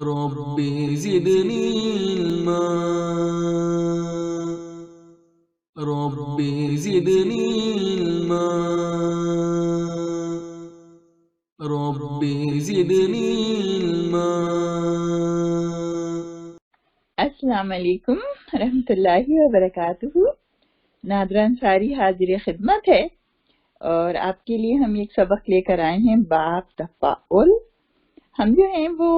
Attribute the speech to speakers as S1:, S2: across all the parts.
S1: ربي زدني علما ربي زدني علما ربي زدني علما.
S2: السلام علیکم رحمۃ اللہ وبرکاتہ. نادران ساری حاضر خدمت ہے اور آپ کے لیے ہم ایک سبق لے کر آئے ہیں باب تفاعل. ہم جو ہیں وہ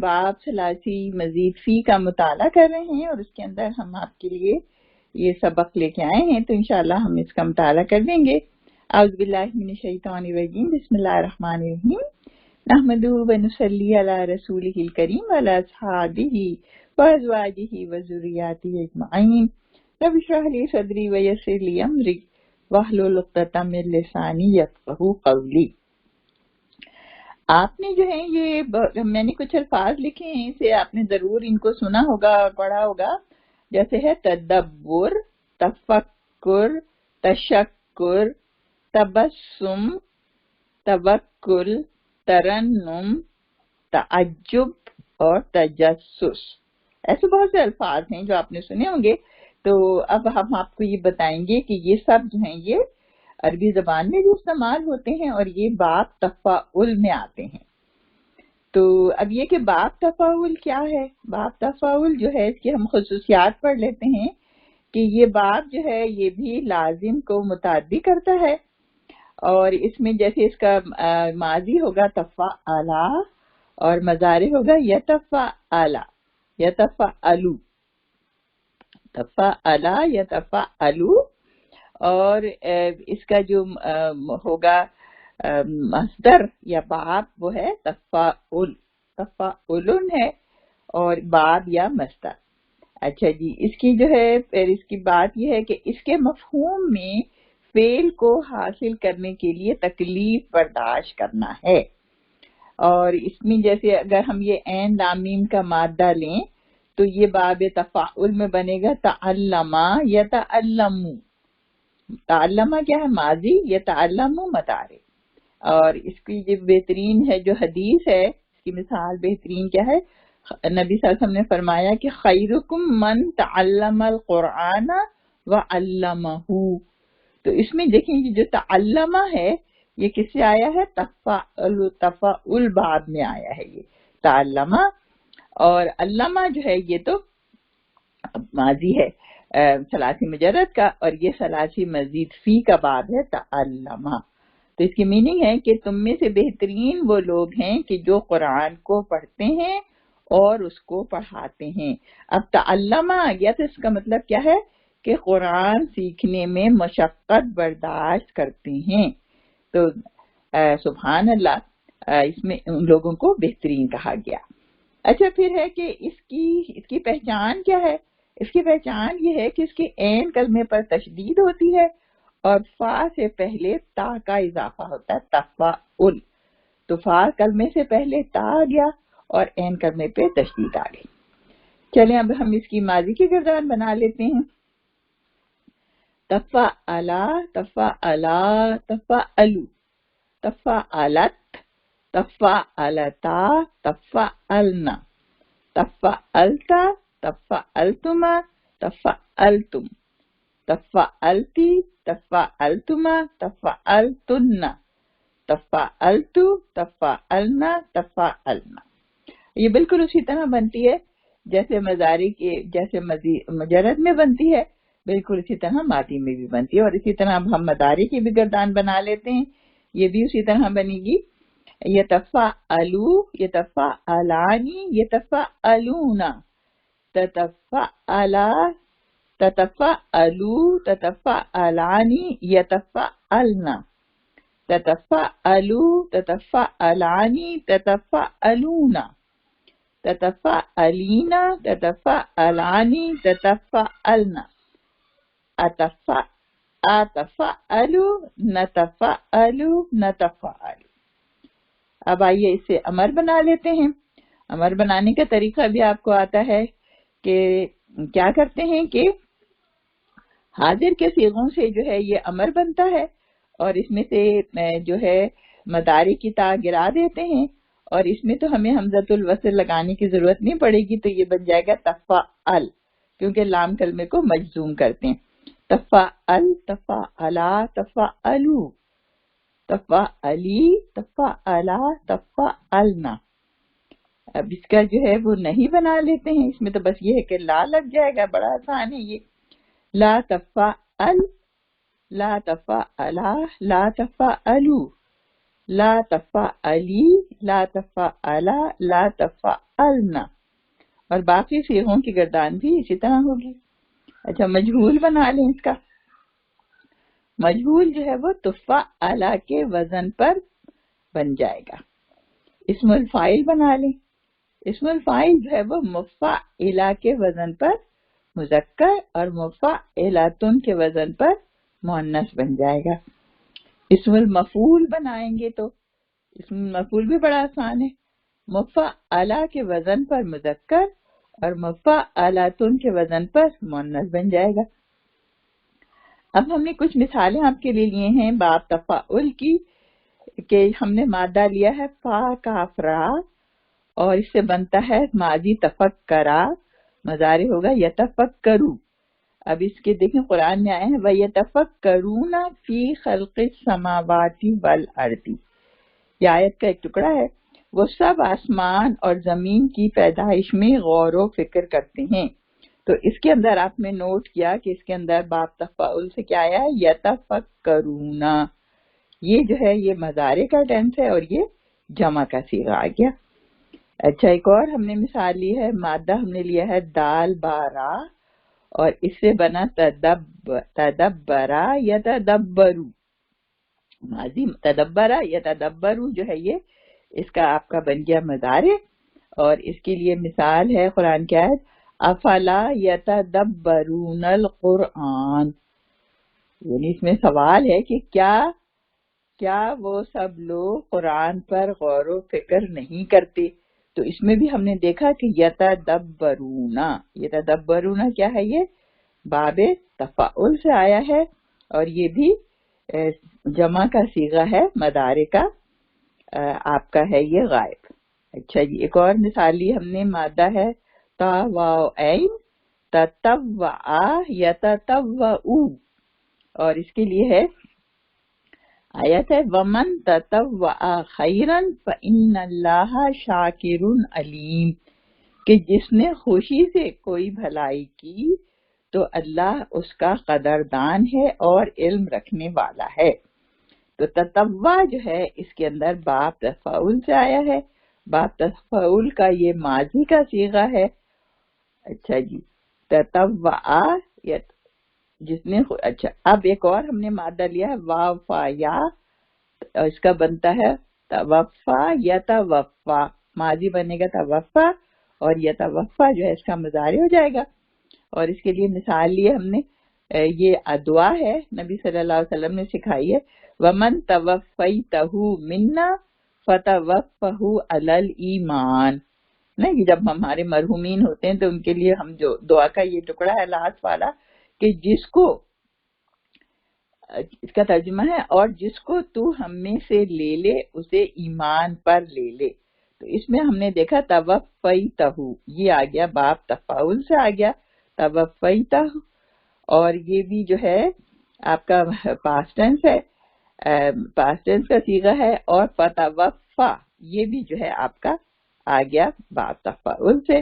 S2: باب ثلاثی مزید فی کا مطالعہ کر رہے ہیں اور اس کے اندر ہم آپ کے لیے یہ سبق لے کے آئے ہیں، تو انشاءاللہ ہم اس کا مطالعہ کر دیں گے. اعوذ باللہ من الشیطان الرجیم، بسم اللہ الرحمن الرحیم. نحمدہ ونصلی علی رسولہ الکریم وعلی اصحابہ وازواجہ وذریاتہ اجمعین. رب اشرح لی صدری ویسر لی امری واحلل عقدۃ من لسانی یفقہوا قولی. آپ نے جو ہے یہ میں نے کچھ الفاظ لکھے ہیں، اسے آپ نے ضرور ان کو سنا ہوگا اور پڑھا ہوگا. جیسے ہے تدبر، تفکر، تشکر، تبسم، توکل، ترنم، تعجب اور تجسس. ایسے بہت سے الفاظ ہیں جو آپ نے سنے ہوں گے. تو اب ہم آپ کو یہ بتائیں گے کہ یہ سب جو ہیں یہ عربی زبان میں بھی استعمال ہوتے ہیں اور یہ باب تفاعل میں آتے ہیں. تو اب یہ کہ باب تفاعل کیا ہے؟ باب تفاعل جو ہے اس کی ہم خصوصیات پڑھ لیتے ہیں کہ یہ باب جو ہے یہ بھی لازم کو متعدی کرتا ہے، اور اس میں جیسے اس کا ماضی ہوگا تفاعلا اور مضارع ہوگا یتفاعلا، یتفاعلو، تفاعلا یتفاعلو. اور اس کا جو ہوگا مصدر یا باب وہ ہے تفاعل، تفاعلن ہے، اور باب یا مصدر. اچھا جی، اس کی جو ہے پھر اس کی بات یہ ہے کہ اس کے مفہوم میں فعل کو حاصل کرنے کے لیے تکلیف برداشت کرنا ہے. اور اس میں جیسے اگر ہم یہ عین لام میم کا مادہ لیں تو یہ باب تفاعل میں بنے گا تعلما یتعلمو. تعلمہ کیا ہے؟ ماضی، یتعلمو مضارع. اور اس کی جو بہترین ہے جو حدیث ہے، اس کی مثال بہترین کیا ہے؟ نبی صلی اللہ علیہ وسلم نے فرمایا کہ خیرکم من تعلم القرآن وعلمہ. تو اس میں دیکھیں یہ جو تعلمہ ہے یہ کس سے آیا ہے؟ تفاعل باب میں آیا ہے یہ تعلمہ. اور علمہ جو ہے یہ تو ماضی ہے ثلاثی مجرد کا، اور یہ ثلاثی مزید فی کا باب ہے تعلمہ. تو اس کی میننگ ہے کہ تم میں سے بہترین وہ لوگ ہیں کہ جو قرآن کو پڑھتے ہیں اور اس کو پڑھاتے ہیں. اب تعلمہ آ گیا تو اس کا مطلب کیا ہے کہ قرآن سیکھنے میں مشقت برداشت کرتے ہیں. تو سبحان اللہ، اس میں ان لوگوں کو بہترین کہا گیا. اچھا، پھر ہے کہ اس کی پہچان کیا ہے؟ اس کی پہچان یہ ہے کہ اس کے عین کلمے پر تشدید ہوتی ہے اور فا سے پہلے تا کا اضافہ ہوتا ہے، تفاعل. تو فا کلمے سے پہلے تا آ گیا اور عین کلمے پہ تشدید آ گئی. چلیں اب ہم اس کی ماضی کی گردان بنا لیتے ہیں. تفاعلا، تفاعلا، تفاعلو، تفاعلت، تفاعلتا، تفاعلنا، تفاعلتا، تفاعلتما، تفاعلتم، تفاعلتی، تفاعلتما، تفاعلتن، تفاعلتو، تفاعلنا، تفاعلنا. یہ بالکل اسی طرح بنتی ہے جیسے مضارع کے جیسے مجرد میں بنتی ہے، بالکل اسی طرح ماضی میں بھی بنتی ہے. اور اسی طرح اب ہم مضارع کی بھی گردان بنا لیتے ہیں، یہ بھی اسی طرح بنے گی. یتفاعلو، یتفاعلانی، یتفاعلون، تتفاعلا، تتفاعلو، تتفاعلانی، یتفاعلنا، تتفاعلو، تتفاعلانی، تتفاعلون، تتفاعلین، تتفاعلانی، تتفاعلنا، اتفاعلو، نتفاعلو، نتفاعلو. اب آئیے اسے امر بنا لیتے ہیں. امر بنانے کا طریقہ بھی آپ کو آتا ہے کہ کیا کرتے ہیں کہ حاضر کے صیغوں سے جو ہے یہ امر بنتا ہے اور اس میں سے جو ہے مضارع کی تا گرا دیتے ہیں اور اس میں تو ہمیں حمزۃ الوصل لگانے کی ضرورت نہیں پڑے گی، تو یہ بن جائے گا تفعل، کیونکہ لام کلمے کو مجزوم کرتے ہیں. تفعل، تفعلا، تفعلو، تفعلی، تفعلا، تفعلنا. اب اس کا جو ہے وہ نہیں بنا لیتے ہیں، اس میں تو بس یہ ہے کہ لا لگ جائے گا، بڑا آسان ہے یہ. لا تفعل، لا تفعلا، لا تفعلو، لا تفعلی، لا تفعلا، لا تفعلنا. اور باقی صیغوں کی گردان بھی اسی طرح ہوگی. اچھا مجہول بنا لیں اس کا. مجہول جو ہے وہ تفعلا کے وزن پر بن جائے گا. اسم الفاعل بنا لیں. اسم الفاعل جو ہے وہ مفعلہ کے وزن پر مذکر اور مفعلاتن کے وزن پر مؤنث بن جائے گا. اسم المفعول بنائیں گے تو اسم المفعول بھی بڑا آسان ہے، مفعلہ کے وزن پر مذکر اور مفعلاتن کے وزن پر مؤنث بن جائے گا. اب ہم نے کچھ مثالیں آپ کے لیے لیے ہیں باب تفاعل کی، کہ ہم نے مادہ لیا ہے فا کاف را، اور اس سے بنتا ہے ماضی تفکرا، مضارع ہوگا یتفکرو. اب اس کے دیکھیں قرآن میں آئے ہیں وَيَتَفَكَّرُونَ فِي خَلْقِ السَّمَاوَاتِ وَالْأَرْضِ. یہ آیت کا ایک ٹکڑا ہے. وہ سب آسمان اور زمین کی پیدائش میں غور و فکر کرتے ہیں. تو اس کے اندر آپ نے نوٹ کیا کہ اس کے اندر باب تفاعل سے کیا آیا ہے، یتفکرون. یہ جو ہے یہ مضارع کا ٹینس ہے اور یہ جمع کا صیغہ آ گیا. اچھا ایک اور ہم نے مثال لی ہے، مادہ ہم نے لیا ہے دال بارا، اور اس سے بنا تدبرا یتدبرو. ماضی تدبرا یتدبرو جو ہے یہ اس کا آپ کا بن گیا مضارع. اور اس کے لیے مثال ہے قرآن کی آیت افلا یتدبرون القرآن. یعنی اس میں سوال ہے کہ کیا وہ سب لوگ قرآن پر غور و فکر نہیں کرتے. تو اس میں بھی ہم نے دیکھا کہ یتدبرون، یتدبرون کیا ہے، یہ باب تفاعل سے آیا ہے اور یہ بھی جمع کا صیغہ ہے، مضارع کا آپ کا ہے یہ غائب. اچھا جی ایک اور مثال لی ہم نے، مادہ ہے تا واو عین تتوعا یتتوعو، اور اس کے لیے ہے آیت ہے وَمَن تَتَوَّعَ خَيْرًا فَإِنَّ اللَّهَ شَاكِرٌ عَلِيمٌ، کہ جس نے خوشی سے کوئی بھلائی کی تو اللہ اس کا قدردان ہے اور علم رکھنے والا ہے. تو تتوع جو ہے اس کے اندر باب تفاعل سے آیا ہے. باب تفاعل کا یہ ماضی کا صیغہ ہے. اچھا جی تتوع جس نے اچھا اب ایک اور ہم نے مادہ لیا ہے واو فا یا، اس کا بنتا ہے توفا یتوفا. ماضی بنے گا توفا اور یتوفا جو ہے اس کا مضارع ہو جائے گا. اور اس کے لیے مثال لیے ہم نے، یہ دعا ہے نبی صلی اللہ علیہ وسلم نے سکھائی ہے وَمَن تَوَفَّيْتَهُ مِنَّا فَتَوَفَّهُ عَلَى الْإِيمَانِ. نہیں جب ہمارے مرحومین ہوتے ہیں تو ان کے لیے ہم جو دعا کا یہ ٹکڑا ہے لاسٹ والا کہ جس کو، اس کا ترجمہ ہے اور جس کو تو ہم میں سے لے لے اسے ایمان پر لے لے. تو اس میں ہم نے دیکھا توفیتہ، یہ آ گیا باب تفاعل سے آ گیا توفیتہ، اور یہ بھی جو ہے آپ کا پاسٹ ٹینس ہے، پاسٹ ٹینس کا صیغہ ہے. اور فتوفا یہ بھی جو ہے آپ کا آ گیا باب تفاعل سے.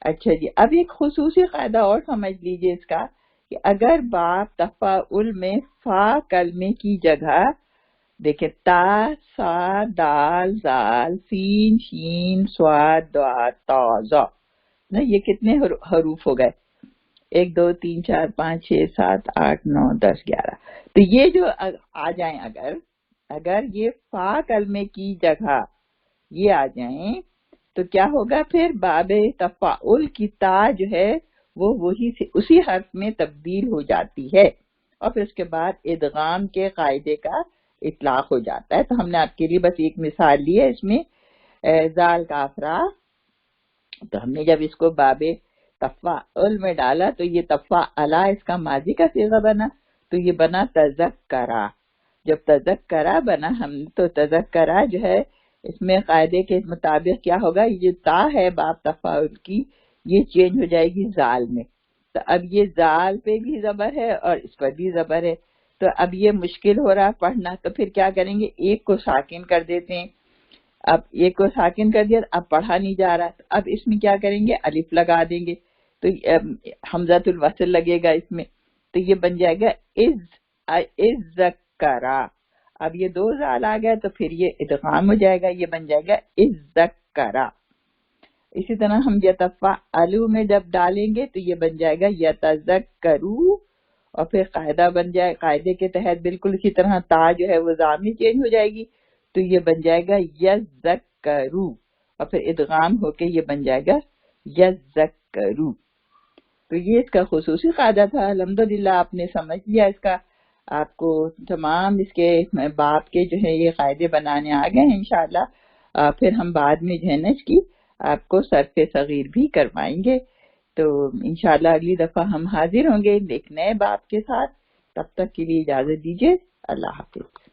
S2: اچھا جی اب ایک خصوصی قاعدہ اور سمجھ لیجئے اس کا، کہ اگر باب تفاعل میں فا کلمے کی جگہ دیکھیں تا سا دال زال سین شین سواد دعا تا زا، یہ کتنے حروف ہو گئے، 1 2 3 4 5 6 7 8 9 10 11. تو یہ جو آ جائیں اگر یہ فا کلمے کی جگہ یہ آ جائیں تو کیا ہوگا، پھر باب تفاعل کی تا جو ہے وہ وہی سے اسی حرف میں تبدیل ہو جاتی ہے، اور پھر اس کے بعد ادغام کے قاعدے کا اطلاق ہو جاتا ہے. تو ہم نے آپ کے لیے بس ایک مثال لی ہے اس میں زال کافرا. تو ہم نے جب اس کو باب تفاعل میں ڈالا تو یہ تفاعلا اس کا ماضی کا صیغہ بنا، تو یہ بنا تذکرہ. جب تذکرہ بنا ہم تو تذکرہ جو ہے اس میں قاعدے کے مطابق کیا ہوگا، یہ جو تا ہے باب تفاعل کی، یہ چینج ہو جائے گی زال میں. تو اب یہ زال پہ بھی زبر ہے اور اس پر بھی زبر ہے، تو اب یہ مشکل ہو رہا پڑھنا. تو پھر کیا کریں گے، ایک کو ساکن کر دیتے ہیں. اب ایک کو ساکن کر دیا، اب پڑھا نہیں جا رہا، تو اب اس میں کیا کریں گے، الف لگا دیں گے، تو حمزۃ الوصل لگے گا اس میں، تو یہ بن جائے گا از ذکرا. اب یہ دو زال آ گیا تو پھر یہ ادغام ہو جائے گا، یہ بن جائے گا از ذکرا. اسی طرح ہم یتفعلوا میں جب ڈالیں گے تو یہ بن جائے گا یتذکروا، اور پھر قاعدہ بن جائے، قاعدے کے تحت بالکل اسی طرح تا جو ہے وہ زام میں چینج ہو جائے گی، تو یہ بن جائے گا یذکروا، اور پھر ادغام ہو کے یہ بن جائے گا یذکروا. تو یہ اس کا خصوصی قاعدہ تھا. الحمدللہ آپ نے سمجھ لیا اس کا، آپ کو تمام اس کے باب کے جو ہے یہ قاعدے بنانے آ گئے ہیں انشاءاللہ. پھر ہم بعد میں جو ہے نا اس کی آپ کو صرف صغیر بھی کروائیں گے. تو انشاءاللہ اگلی دفعہ ہم حاضر ہوں گے ایک نئے باب کے ساتھ. تب تک کے لیے اجازت دیجیے. اللہ حافظ.